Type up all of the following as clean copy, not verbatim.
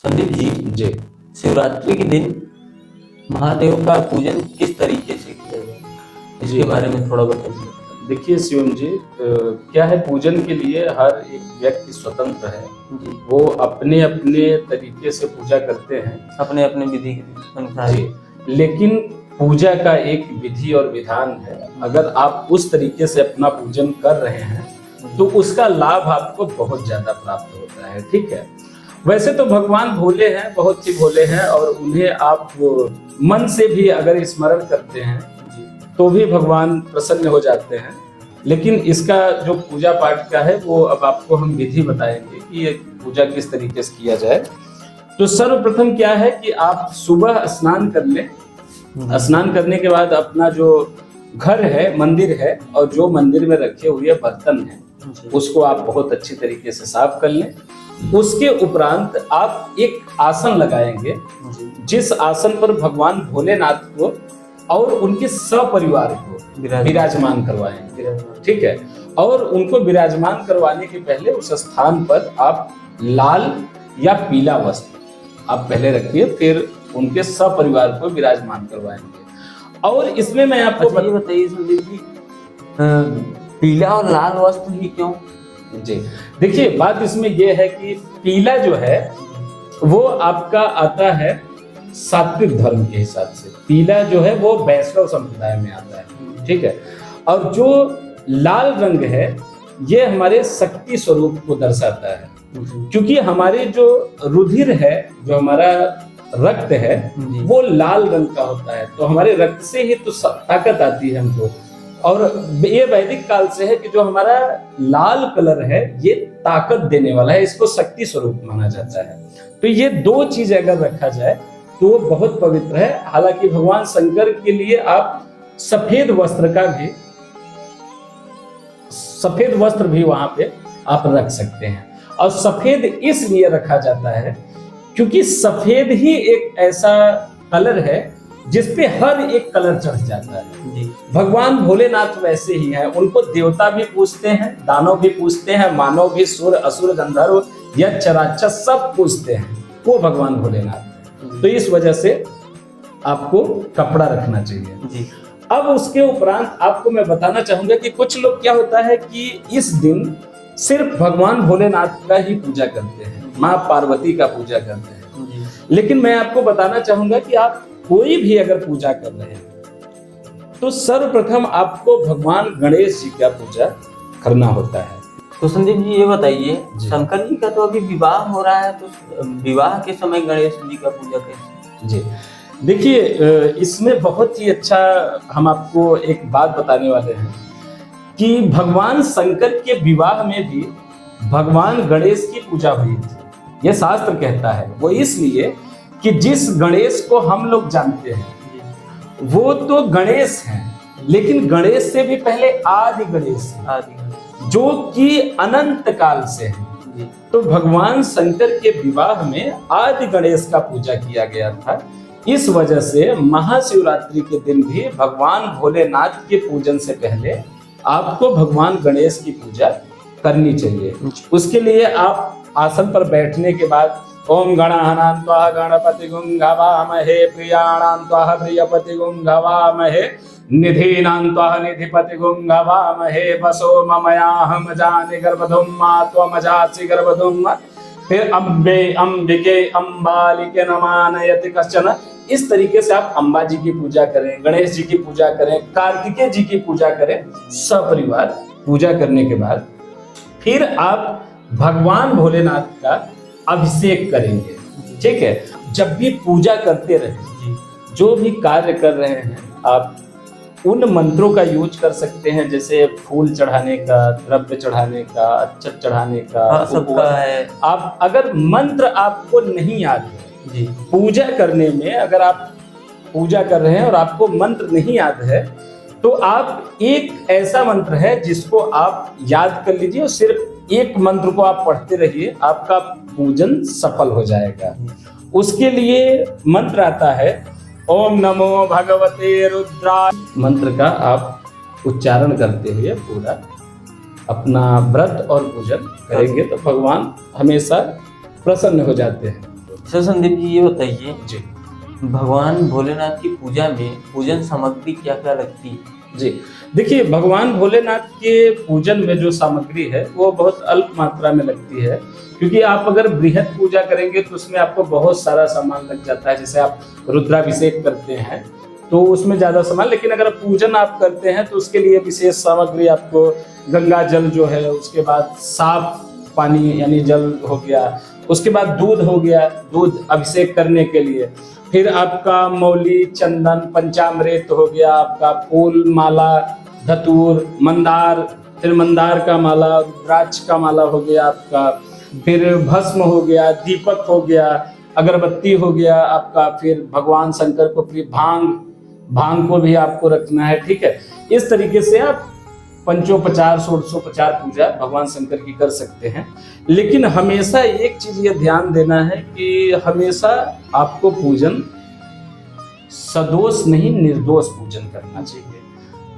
संदीप जी, जी शिवरात्रि के दिन महादेव का पूजन किस तरीके से किया जाए, इसके बारे में थोड़ा बताइए। देखिए शिवम जी, क्या है, पूजन के लिए हर एक व्यक्ति स्वतंत्र है। जी, वो अपने अपने तरीके से पूजा करते हैं अपने अपने विधि के अनुसार। जी, लेकिन पूजा का एक विधि और विधान है। अगर आप उस तरीके से अपना पूजन कर रहे हैं तो उसका लाभ आपको बहुत ज्यादा प्राप्त होता है। ठीक है, वैसे तो भगवान भोले हैं, बहुत ही भोले हैं, और उन्हें आप मन से भी अगर स्मरण करते हैं तो भी भगवान प्रसन्न हो जाते हैं। लेकिन इसका जो पूजा पाठ का है वो अब आपको हम विधि बताएंगे कि ये पूजा किस तरीके से किया जाए। तो सर्वप्रथम क्या है कि आप सुबह स्नान कर लें। स्नान करने के बाद अपना जो घर है, मंदिर है, और जो मंदिर में रखे हुए बर्तन हैं उसको आप बहुत अच्छी तरीके से साफ कर लें। उसके उपरांत आप एक आसन लगाएंगे, जिस आसन पर भगवान भोलेनाथ को और उनके सपरिवार को विराजमान करवाएंगे। ठीक है, और उनको विराजमान करवाने के पहले उस स्थान पर आप लाल या पीला वस्त्र आप पहले रखिए, फिर उनके सपरिवार को विराजमान करवाएंगे। और इसमें मैं आपको ये बताइए संदीप जी, पीला और लाल वस्त्र ही क्यों? जी देखिए, बात इसमें यह है कि पीला जो है वो आपका आता है सात्विक धर्म के हिसाब से। पीला जो है वो वैष्णव संप्रदाय में आता है। ठीक है, और जो लाल रंग है ये हमारे शक्ति स्वरूप को दर्शाता है, क्योंकि हमारे जो रुधिर है, जो हमारा रक्त है वो लाल रंग का होता है। तो हमारे रक्त से ही तो ताकत आती है हमको। और ये वैदिक काल से है कि जो हमारा लाल कलर है ये ताकत देने वाला है, इसको शक्ति स्वरूप माना जाता है। तो ये दो चीज अगर रखा जाए तो वो बहुत पवित्र है। हालांकि भगवान शंकर के लिए आप सफेद वस्त्र भी वहां पे आप रख सकते हैं। और सफेद इसलिए रखा जाता है क्योंकि सफेद ही एक ऐसा कलर है जिसपे हर एक कलर चढ़ जाता है। भगवान भोलेनाथ वैसे ही हैं, उनको देवता भी पूजते हैं, दानव भी पूजते हैं, मानव भी, सुर असुर गंधर्व यक्ष राक्षस सब पूजते हैं, वो भगवान भोलेनाथ। तो इस वजह से आपको कपड़ा रखना चाहिए जी। अब उसके उपरांत आपको मैं बताना चाहूंगा कि कुछ लोग क्या होता है कि इस दिन सिर्फ भगवान भोलेनाथ का ही पूजा करते हैं, माँ पार्वती का पूजा करते हैं। लेकिन मैं आपको बताना चाहूंगा कि आप कोई भी अगर पूजा कर रहे हैं तो सर्वप्रथम आपको भगवान गणेश जी का पूजा करना होता है। तो संदीप जी ये बताइए, शंकर जी का तो अभी विवाह हो रहा है, तो विवाह के समय गणेश जी का पूजा कैसे? जी देखिए, इसमें बहुत ही अच्छा हम आपको एक बात बताने वाले हैं कि भगवान शंकर के विवाह में भी भगवान गणेश की पूजा हुई थी। यह शास्त्र कहता है। वो इसलिए कि जिस गणेश को हम लोग जानते हैं वो तो गणेश हैं, लेकिन गणेश से भी पहले आदि गणेश है, जो कि अनंत काल से है। तो भगवान शंकर के विवाह में आदि गणेश का पूजा किया गया था। इस वजह से महाशिवरात्रि के दिन भी भगवान भोलेनाथ के पूजन से पहले आपको भगवान गणेश की पूजा करनी चाहिए। उसके लिए आप आसन पर बैठने के बाद ओम गणानां त्वा गणपतिगुं गवामहे, प्रियाणां त्वा प्रियपतिगुं गवामहे, निधीनां त्वा निधिपतिगुं गवामहे, वसो ममयाहं जाने गर्भधुं मा त्वमजासि गर्भधुं। फिर अम्बे अंबिके अम्बालिके नमानयति कश्चन। इस तरीके से आप अम्बा जी की पूजा करें, गणेश जी की पूजा करें, कार्तिकेय जी की पूजा करें, सपरिवार पूजा करने के बाद फिर आप भगवान भोलेनाथ का अभिषेक करेंगे। ठीक है, जब भी पूजा करते रहे, जो भी कार्य कर रहे हैं आप उन मंत्रों का यूज कर सकते हैं, जैसे फूल चढ़ाने का, द्रव्य चढ़ाने का, अक्षत चढ़ाने का, सबका है। आप अगर मंत्र आपको नहीं याद है जी, पूजा करने में, अगर आप पूजा कर रहे हैं और आपको मंत्र नहीं याद है तो आप एक ऐसा मंत्र है जिसको आप याद कर लीजिए और सिर्फ एक मंत्र को आप पढ़ते रहिए, आपका पूजन सफल हो जाएगा। उसके लिए मंत्र आता है ओम नमो भगवते रुद्राय। मंत्र का आप उच्चारण करते हुए पूरा अपना व्रत और पूजन करेंगे तो भगवान हमेशा प्रसन्न हो जाते हैं। अच्छा संदीप जी, ये बताइए जी भगवान भोलेनाथ की पूजा में पूजन सामग्री क्या क्या लगती है? जी, देखिए भगवान भोलेनाथ के पूजन में जो सामग्री है वो बहुत अल्प मात्रा में लगती है, क्योंकि आप अगर बृहद पूजा करेंगे तो उसमें आपको बहुत सारा सामान लग जाता है। जैसे आप रुद्राभिषेक करते हैं तो उसमें ज्यादा सामान, लेकिन अगर पूजन आप करते हैं तो उसके लिए विशेष सामग्री आपको गंगा जल जो है, उसके बाद साफ पानी यानी जल हो गया, उसके बाद दूध हो गया, दूध अभिषेक करने के लिए, फिर आपका मौली, चंदन, पंचामृत हो गया, आपका फूल माला, धतूर, मंदार, फिर मंदार का माला, रुद्राक्ष का माला हो गया आपका, फिर भस्म हो गया, दीपक हो गया, अगरबत्ती हो गया आपका, फिर भगवान शंकर को फिर भांग को भी आपको रखना है। ठीक है, इस तरीके से आप पंचोपचार षोडशोपचार पूजा भगवान शंकर की कर सकते हैं। लेकिन हमेशा एक चीज ये ध्यान देना है कि हमेशा आपको पूजन सदोष नहीं निर्दोष पूजन करना चाहिए।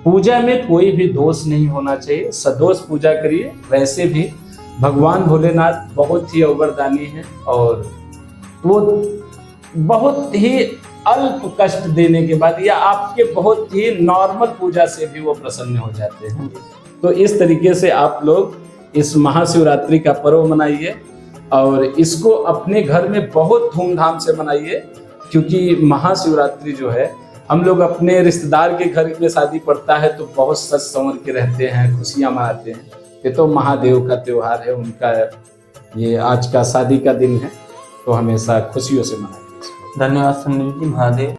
पूजा में कोई भी दोष नहीं होना चाहिए, सदोष पूजा करिए। वैसे भी भगवान भोलेनाथ बहुत ही अवरदानी है और वो बहुत ही अल्प कष्ट देने के बाद या आपके बहुत ही नॉर्मल पूजा से भी वो प्रसन्न हो जाते हैं। तो इस तरीके से आप लोग इस महाशिवरात्रि का पर्व मनाइए और इसको अपने घर में बहुत धूमधाम से मनाइए, क्योंकि महाशिवरात्रि जो है हम लोग अपने रिश्तेदार के घर में शादी पड़ता है तो बहुत सज संवर के रहते हैं, खुशियां मनाते हैं। ये तो महादेव का त्योहार है, उनका ये आज का शादी का दिन है, तो हमेशा खुशियों से मनाइए। धन्यवाद संदीप जी। महादेव।